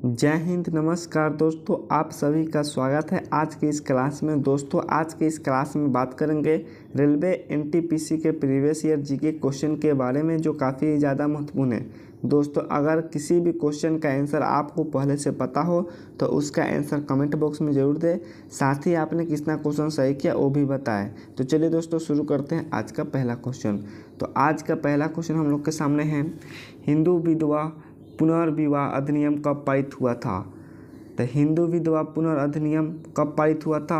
जय हिंद। नमस्कार दोस्तों, आप सभी का स्वागत है आज की इस क्लास में। दोस्तों आज की इस क्लास में बात करेंगे रेलवे एनटीपीसी के प्रीवियस ईयर जीके क्वेश्चन के बारे में, जो काफ़ी ज़्यादा महत्वपूर्ण है। दोस्तों अगर किसी भी क्वेश्चन का आंसर आपको पहले से पता हो तो उसका आंसर कमेंट बॉक्स में ज़रूर दें। साथ ही आपने कितना क्वेश्चन सही किया वो भी बताएं। तो चलिए दोस्तों शुरू करते हैं आज का पहला क्वेश्चन। तो आज का पहला क्वेश्चन हम लोग के सामने है, हिंदू विधवा पुनर्विवाह अधिनियम कब पारित हुआ था? तो हिंदू विधवा पुनर्अधिनियम कब पारित हुआ था?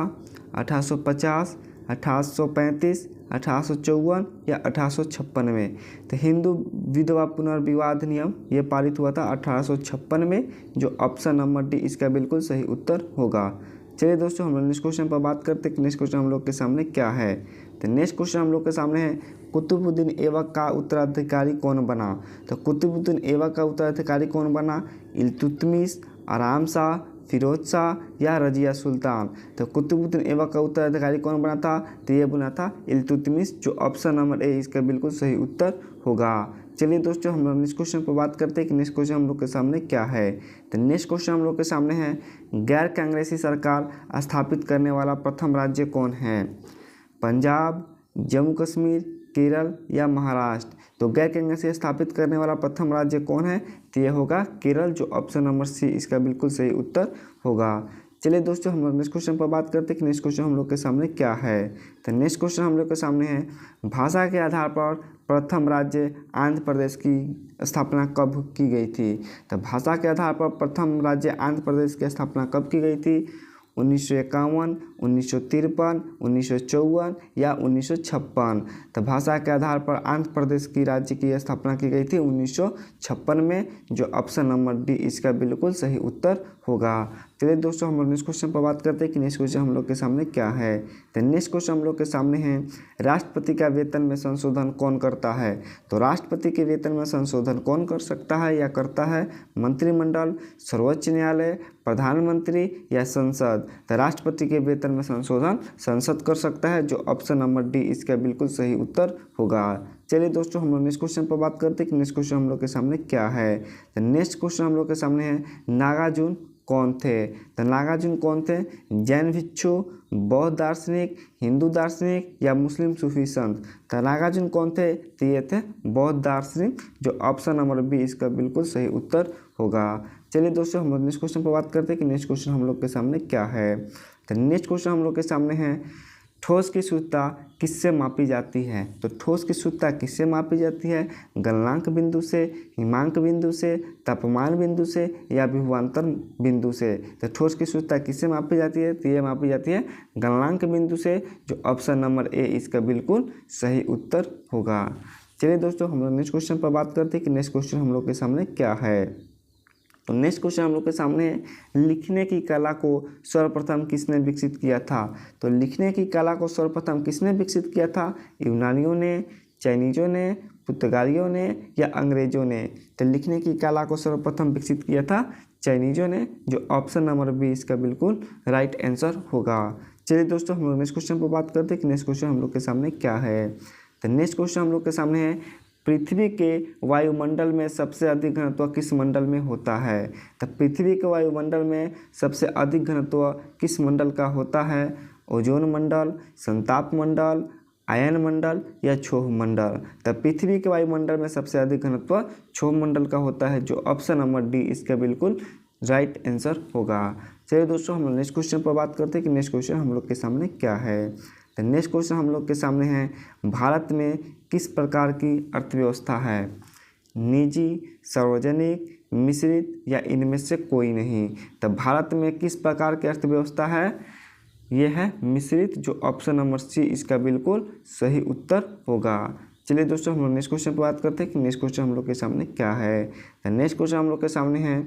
1850, 1835, 1854 या 1856 में? तो हिंदू विधवा पुनर्विवाह अधिनियम ये पारित हुआ था 1856 में, जो ऑप्शन नंबर डी इसका बिल्कुल सही उत्तर होगा। चलिए दोस्तों हम लोग नेक्स्ट क्वेश्चन पर बात करते हैं कि नेक्स्ट क्वेश्चन हम लोग के सामने क्या है। तो नेक्स्ट क्वेश्चन हम लोग के सामने है, कुतुबुद्दीन ऐबक का उत्तराधिकारी कौन बना? तो कुतुबुद्दीन ऐबक का उत्तराधिकारी कौन बना? इल्तुतमिश, आराम शाह, फिरोज शाह या रजिया सुल्तान? तो कुतुबुद्दीन ऐबक का उत्तराधिकारी कौन बना था? तो ये बना था इल्तुतमिश, जो ऑप्शन नंबर ए इसका बिल्कुल सही उत्तर होगा। चलिए दोस्तों हम लोग नेक्स्ट क्वेश्चन पर बात करते हैं कि नेक्स्ट क्वेश्चन हम लोग के सामने क्या है। तो नेक्स्ट क्वेश्चन हम लोग के सामने है, गैर कांग्रेसी सरकार स्थापित करने वाला प्रथम राज्य कौन है? पंजाब, जम्मू कश्मीर, केरल या महाराष्ट्र? तो गैर कांग्रेसी स्थापित करने वाला प्रथम राज्य कौन है? तो यह होगा केरल, जो ऑप्शन नंबर सी इसका बिल्कुल सही उत्तर होगा। चलिए दोस्तों हम लोग नेक्स्ट क्वेश्चन पर बात करते हैं कि नेक्स्ट क्वेश्चन हम लोग के सामने क्या है। तो नेक्स्ट क्वेश्चन हम लोग के सामने है, भाषा के आधार पर प्रथम राज्य आंध्र प्रदेश की स्थापना कब की गई थी? तो भाषा के आधार पर प्रथम राज्य आंध्र प्रदेश की स्थापना कब की गई थी? 1951, 1953, 1954 या 1956? तो भाषा के आधार पर आंध्र प्रदेश की राज्य की स्थापना की गई थी 1956 में, जो ऑप्शन नंबर डी इसका बिल्कुल सही उत्तर होगा। चलिए दोस्तों हम लोग नेक्स्ट क्वेश्चन पर बात करते हैं कि नेक्स्ट क्वेश्चन हम लोग के सामने क्या है। तो नेक्स्ट क्वेश्चन हम लोग के सामने है, राष्ट्रपति का वेतन में संशोधन कौन करता है? तो राष्ट्रपति के वेतन में संशोधन कौन कर सकता है या करता है? मंत्रिमंडल, सर्वोच्च न्यायालय, प्रधानमंत्री या संसद? तो राष्ट्रपति के वेतन में संशोधन संसद कर सकता है, जो ऑप्शन नंबर डी इसका बिल्कुल सही उत्तर होगा। चलिए दोस्तों हम लोग नेक्स्ट क्वेश्चन पर बात करते हैं कि नेक्स्ट क्वेश्चन हम लोग के सामने क्या है। तो नेक्स्ट क्वेश्चन हम लोग के सामने है, नागार्जुन कौन थे? तो नागार्जुन कौन थे? जैन भिक्षु, बौद्ध दार्शनिक, हिंदू दार्शनिक या मुस्लिम सूफी संत? तो नागार्जुन कौन थे? तो ये थे बौद्ध दार्शनिक, जो ऑप्शन नंबर बी इसका बिल्कुल सही उत्तर होगा। चलिए दोस्तों हम लोग नेक्स्ट क्वेश्चन पर बात करते हैं कि नेक्स्ट क्वेश्चन हम लोग के सामने क्या है। तो नेक्स्ट क्वेश्चन हम लोग के सामने है, ठोस की शुद्धता किससे मापी जाती है? तो ठोस की शुद्धता किससे मापी जाती है? गलनांक बिंदु से, हिमांक बिंदु से, तापमान बिंदु से या विभवांतर बिंदु से? तो ठोस की शुद्धता किससे मापी जाती है? तो ये मापी जाती है गलनांक बिंदु से, जो ऑप्शन नंबर ए इसका बिल्कुल सही उत्तर होगा। चलिए दोस्तों हम लोग नेक्स्ट क्वेश्चन पर बात करते हैं कि नेक्स्ट क्वेश्चन हम लोग के सामने क्या है। तो नेक्स्ट क्वेश्चन हम लोग के सामने है, लिखने की कला को सर्वप्रथम किसने विकसित किया था? तो लिखने की कला को सर्वप्रथम किसने विकसित किया था? यूनानियों ने, चाइनीजों ने, पुर्तगालियों ने या अंग्रेजों ने? तो लिखने की कला को सर्वप्रथम विकसित किया था चाइनीजों ने, जो ऑप्शन नंबर बी इसका बिल्कुल राइट आंसर होगा। चलिए दोस्तों हम लोग नेक्स्ट क्वेश्चन पर बात करते हैं कि नेक्स्ट क्वेश्चन हम लोग के सामने क्या है। तो नेक्स्ट क्वेश्चन हम लोग के सामने है, पृथ्वी के वायुमंडल में सबसे अधिक घनत्व किस मंडल में होता है? तो पृथ्वी के वायुमंडल में सबसे अधिक घनत्व किस मंडल का होता है? ओजोन मंडल, संताप मंडल, आयन मंडल या क्षोभ मंडल? तो पृथ्वी के वायुमंडल में सबसे अधिक घनत्व क्षोभ मंडल का होता है, जो ऑप्शन नंबर डी इसका बिल्कुल राइट आंसर होगा। चलिए दोस्तों हम लोग नेक्स्ट क्वेश्चन पर बात करते हैं कि नेक्स्ट क्वेश्चन हम लोग के सामने क्या है। तो नेक्स्ट क्वेश्चन हम लोग के सामने है, भारत में किस प्रकार की अर्थव्यवस्था है? निजी, सार्वजनिक, मिश्रित या इनमें से कोई नहीं? तो भारत में किस प्रकार की अर्थव्यवस्था है? यह है मिश्रित, जो ऑप्शन नंबर सी इसका बिल्कुल सही उत्तर होगा। चलिए दोस्तों हम लोग नेक्स्ट क्वेश्चन पर बात करते हैं कि नेक्स्ट क्वेश्चन हम लोग के सामने क्या है। तो नेक्स्ट क्वेश्चन हम लोग के सामने है,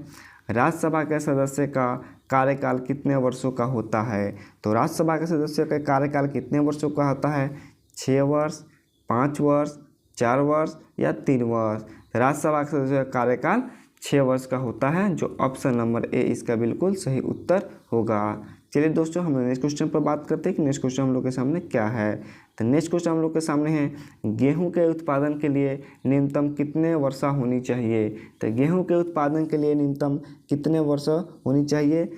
राज्यसभा के सदस्य का कार्यकाल कितने वर्षों का होता है? तो राज्यसभा के सदस्य का कार्यकाल कितने वर्षों का होता है? 6 वर्ष, 5 वर्ष, 4 वर्ष या 3 वर्ष? राज्यसभा के सदस्य का कार्यकाल 6 वर्ष का होता है, जो ऑप्शन नंबर ए इसका बिल्कुल सही उत्तर होगा। चलिए दोस्तों हम नेक्स्ट क्वेश्चन पर बात करते हैं कि नेक्स्ट क्वेश्चन हम लोग के सामने क्या है। तो नेक्स्ट क्वेश्चन हम लोग के सामने है, गेहूं के उत्पादन के लिए न्यूनतम कितने वर्षा होनी चाहिए। तो गेहूं के उत्पादन के लिए न्यूनतम कितने वर्षा होनी चाहिए।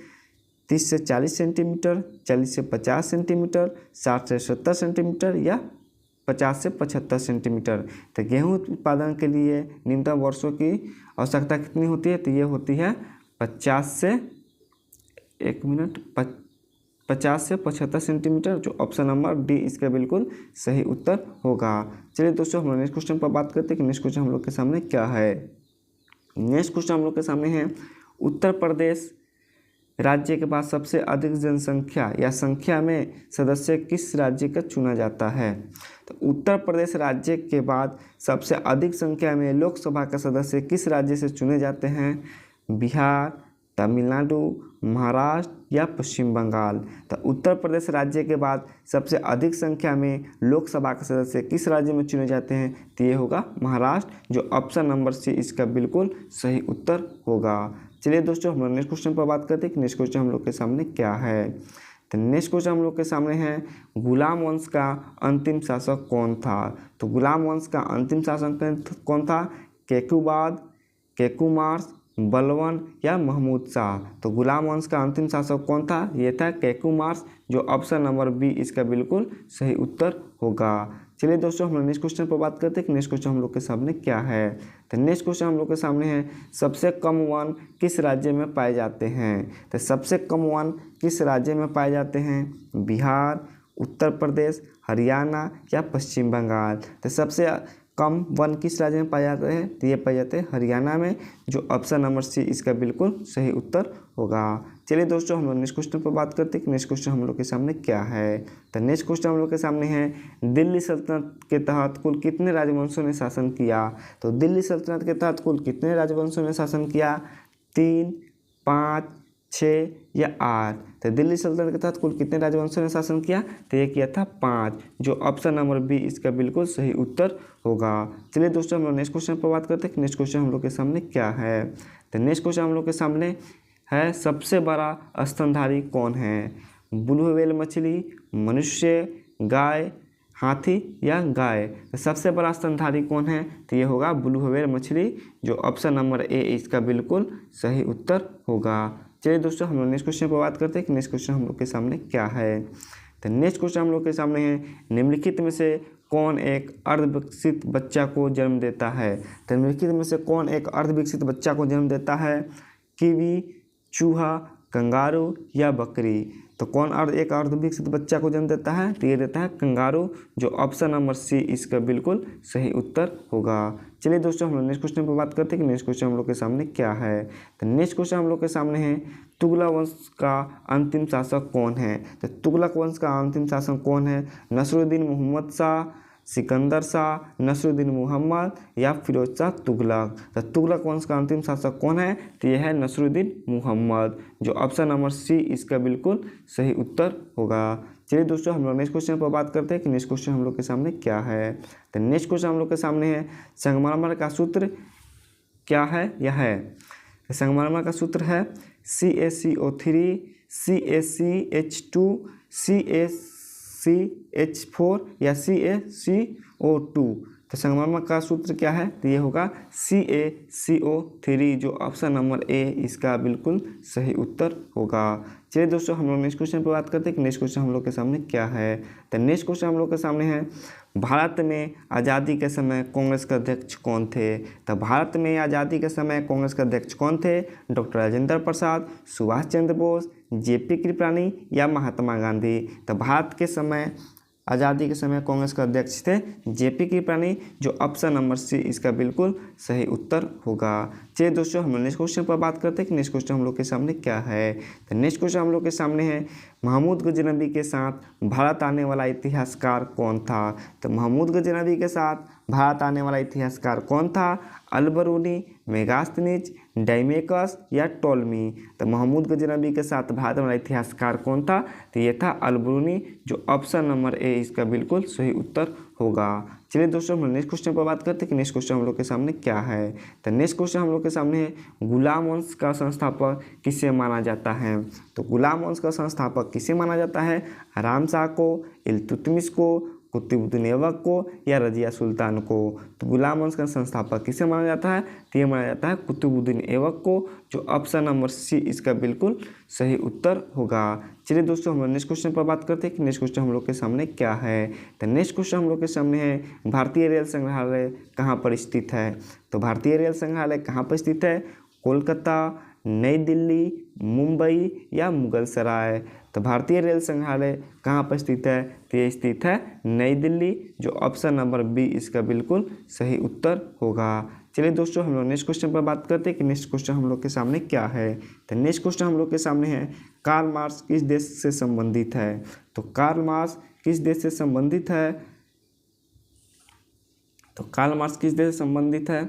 30 से 40 सेंटीमीटर, 40 से 50 सेंटीमीटर, 60 से 70 सेंटीमीटर या 50 से 75 सेंटीमीटर। तो गेहूं उत्पादन के लिए न्यूनतम वर्षों की आवश्यकता कितनी होती है। तो ये होती है 50 से 75 सेंटीमीटर, जो ऑप्शन नंबर डी इसका बिल्कुल सही उत्तर होगा। चलिए दोस्तों, हम लोग नेक्स्ट क्वेश्चन पर बात करते हैं कि नेक्स्ट क्वेश्चन हम लोग के सामने क्या है। नेक्स्ट क्वेश्चन हम लोग के सामने है, उत्तर प्रदेश राज्य के बाद सबसे अधिक जनसंख्या या संख्या में सदस्य किस राज्य का चुना जाता है। तो उत्तर प्रदेश राज्य के बाद सबसे अधिक संख्या में लोकसभा का सदस्य किस राज्य से चुने जाते हैं। बिहार, तमिलनाडु, महाराष्ट्र या पश्चिम बंगाल। तो उत्तर प्रदेश राज्य के बाद सबसे अधिक संख्या में लोकसभा के सदस्य किस राज्य में चुने जाते हैं। तो ये होगा महाराष्ट्र, जो ऑप्शन नंबर सी इसका बिल्कुल सही उत्तर होगा। चलिए दोस्तों, हम लोग नेक्स्ट क्वेश्चन पर बात करते हैं कि नेक्स्ट क्वेश्चन हम लोग के सामने क्या है। तो नेक्स्ट क्वेश्चन हम लोग के सामने है, गुलाम वंश का अंतिम शासक कौन था। तो गुलाम वंश का अंतिम शासक कौन था। केकुबाद, केकुमार्स, बलवन या महमूद शाह। तो गुलाम वंश का अंतिम शासक कौन था। ये था केकुमार्स, जो ऑप्शन नंबर बी इसका बिल्कुल सही उत्तर होगा। चलिए दोस्तों, हम लोग नेक्स्ट क्वेश्चन पर बात करते हैं कि नेक्स्ट क्वेश्चन हम लोग के सामने क्या है। तो नेक्स्ट क्वेश्चन हम लोग के सामने है, सबसे कम वन किस राज्य में पाए जाते हैं। तो सबसे कम वन किस राज्य में पाए जाते हैं। बिहार, उत्तर प्रदेश, हरियाणा या पश्चिम बंगाल। तो सबसे कम वन किस राज्य में पाए जाते हैं। तो ये पाए जाते हैं हरियाणा में, जो ऑप्शन नंबर सी इसका बिल्कुल सही उत्तर होगा। चलिए दोस्तों, हम लोग नेक्स्ट क्वेश्चन पर बात करते हैं कि नेक्स्ट क्वेश्चन हम लोग के सामने क्या है। तो नेक्स्ट क्वेश्चन हम लोग के सामने है, दिल्ली सल्तनत के तहत कुल कितने राजवंशों ने शासन किया। तो दिल्ली सल्तनत के तहत कुल कितने राजवंशों ने शासन किया। 3, 5, 6 या 8। तो दिल्ली सल्तनत के तहत कुल कितने राजवंशों ने शासन किया। तो ये किया था 5, जो ऑप्शन नंबर बी इसका बिल्कुल सही उत्तर होगा। चलिए दोस्तों, हम लोग नेक्स्ट क्वेश्चन पर बात करते हैं कि नेक्स्ट क्वेश्चन हम लोग के सामने क्या है। तो नेक्स्ट क्वेश्चन हम लोग के सामने है, सबसे बड़ा स्तनधारी कौन है। ब्लू व्हेल मछली, मनुष्य, गाय, हाथी या गाय। तो सबसे बड़ा स्तनधारी कौन है। तो ये होगा ब्लू व्हेल मछली, जो ऑप्शन नंबर ए इसका बिल्कुल सही उत्तर होगा। चलिए दोस्तों, हम लोग नेक्स्ट क्वेश्चन पर बात करते हैं कि नेक्स्ट क्वेश्चन हम लोग के सामने क्या है। तो नेक्स्ट क्वेश्चन हम लोग के सामने है, निम्नलिखित में से कौन एक अर्धविकसित बच्चा को जन्म देता है। तो निम्नलिखित में से कौन एक अर्धविकसित बच्चा को जन्म देता है। कीवी, चूहा, कंगारू या बकरी। तो कौन एक अर्धविकसित बच्चा को जन्म देता है। तो ये देता है कंगारू, जो ऑप्शन नंबर सी इसका बिल्कुल सही उत्तर होगा। चलिए दोस्तों, हम लोग नेक्स्ट क्वेश्चन पर बात करते हैं कि नेक्स्ट क्वेश्चन हम लोग के सामने क्या है। तो नेक्स्ट क्वेश्चन हम लोग के सामने है, तुगलक वंश का अंतिम शासक कौन है। तो तुगलक वंश का अंतिम शासक कौन है। नसरुद्दीन मोहम्मद शाह, सिकंदर शाह, नसरुद्दीन मोहम्मद या फिरोज शाह तुगलक। तो तुगलक वंश का अंतिम शासक कौन है। तो यह है नसरुद्दीन मोहम्मद, जो ऑप्शन नंबर सी इसका बिल्कुल सही उत्तर होगा। चलिए दोस्तों, हम लोग नेक्स्ट क्वेश्चन पर बात करते हैं कि नेक्स्ट क्वेश्चन हम लोग के सामने क्या है। तो नेक्स्ट क्वेश्चन हम लोग के सामने है, संगमरमर का सूत्र क्या है। यह है, संगमरमर का सूत्र है CaCO3, CaCH2, CaCH4 या CaCO2। तो संगमरमर का सूत्र क्या है। तो ये होगा CaCO3, जो ऑप्शन नंबर ए इसका बिल्कुल सही उत्तर होगा। चलिए दोस्तों, हम लोग नेक्स्ट क्वेश्चन पर बात करते हैं कि नेक्स्ट क्वेश्चन हम लोग के सामने क्या है। तो नेक्स्ट क्वेश्चन हम लोग के सामने है, भारत में आज़ादी के समय कांग्रेस के अध्यक्ष कौन थे। तो भारत में आज़ादी के समय कांग्रेस के अध्यक्ष कौन थे। डॉक्टर राजेंद्र प्रसाद, सुभाष चंद्र बोस, JP कृपलानी या महात्मा गांधी। तो भारत के समय आज़ादी के समय कांग्रेस के अध्यक्ष थे JP कृपलानी, जो ऑप्शन नंबर सी इसका बिल्कुल सही उत्तर होगा। चलिए दोस्तों, हम लोग नेक्स्ट क्वेश्चन पर बात करते हैं कि नेक्स्ट क्वेश्चन हम लोग के सामने क्या है। तो नेक्स्ट क्वेश्चन हम लोग के सामने है, महमूद गजनबी के साथ भारत आने वाला इतिहासकार कौन था। तो महमूद गजनबी के साथ भारत आने वाला इतिहासकार कौन था। अलबरूनी, मेगास्थनीज, डाइमेकस या टोलमी। तो महमूद गजनबी के साथ भारत वाला इतिहासकार कौन था। तो ये था अलबरूनी, जो ऑप्शन नंबर ए इसका बिल्कुल सही उत्तर होगा। चलिए दोस्तों, हम नेक्स्ट क्वेश्चन पर बात करते हैं कि नेक्स्ट क्वेश्चन हम लोग के सामने क्या है। तो नेक्स्ट क्वेश्चन हम लोग के सामने है, गुलाम वंश का संस्थापक किसे माना जाता है। तो गुलाम वंश का संस्थापक किसे माना जाता है। राम शाह को, इल्तुतमिश को, कुतुबुद्दीन ऐबक को या रजिया सुल्तान को। तो गुलाम वंश का संस्थापक किसे माना जाता है, तो ये माना जाता है कुतुबुद्दीन ऐबक को, जो ऑप्शन नंबर सी इसका बिल्कुल सही उत्तर होगा। चलिए दोस्तों, हम लोग नेक्स्ट क्वेश्चन पर बात करते हैं कि नेक्स्ट क्वेश्चन हम लोग के सामने क्या है। तो नेक्स्ट क्वेश्चन हम लोग के सामने है, भारतीय रेल संग्रहालय कहाँ पर स्थित है। तो भारतीय रेल संग्रहालय कहाँ पर स्थित है, कोलकाता, नई दिल्ली, मुंबई या मुगल सराय। तो भारतीय रेल संग्रहालय कहाँ पर स्थित है, तो ये स्थित है नई दिल्ली, जो ऑप्शन नंबर बी इसका बिल्कुल सही उत्तर होगा। चलिए दोस्तों, हम लोग नेक्स्ट क्वेश्चन पर बात करते हैं कि नेक्स्ट क्वेश्चन हम लोग के सामने क्या है। तो नेक्स्ट क्वेश्चन हम लोग के सामने है, कार्ल मार्क्स किस देश से संबंधित है। तो कार्ल मार्क्स किस देश से संबंधित है, तो कार्ल मार्क्स किस देश से संबंधित है,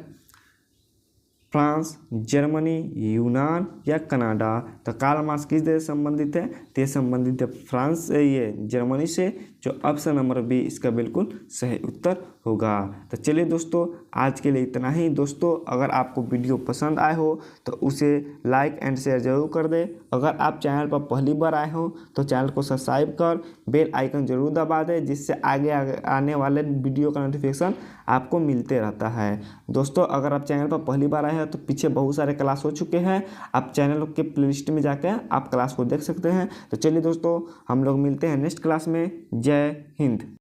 फ्रांस, जर्मनी, यूनान या कनाडा। तो कार्ल मार्क्स किस देश से संबंधित है, तो ये संबंधित है फ्रांस से, ये जर्मनी से, जो ऑप्शन नंबर बी इसका बिल्कुल सही उत्तर होगा। तो चलिए दोस्तों, आज के लिए इतना ही। दोस्तों, अगर आपको वीडियो पसंद आए हो तो उसे लाइक एंड शेयर जरूर कर दें। अगर आप चैनल पर पहली बार आए हो तो चैनल को सब्सक्राइब कर बेल आइकन जरूर दबा दें, जिससे आगे आने वाले वीडियो का नोटिफिकेशन आपको मिलते रहता है। दोस्तों, अगर आप चैनल पर पहली बार आए हैं तो पीछे बहुत सारे क्लास हो चुके हैं, आप चैनल के प्लेलिस्ट में जाकर आप क्लास को देख सकते हैं। तो चलिए दोस्तों, हम लोग मिलते हैं नेक्स्ट क्लास में। जय हिंद।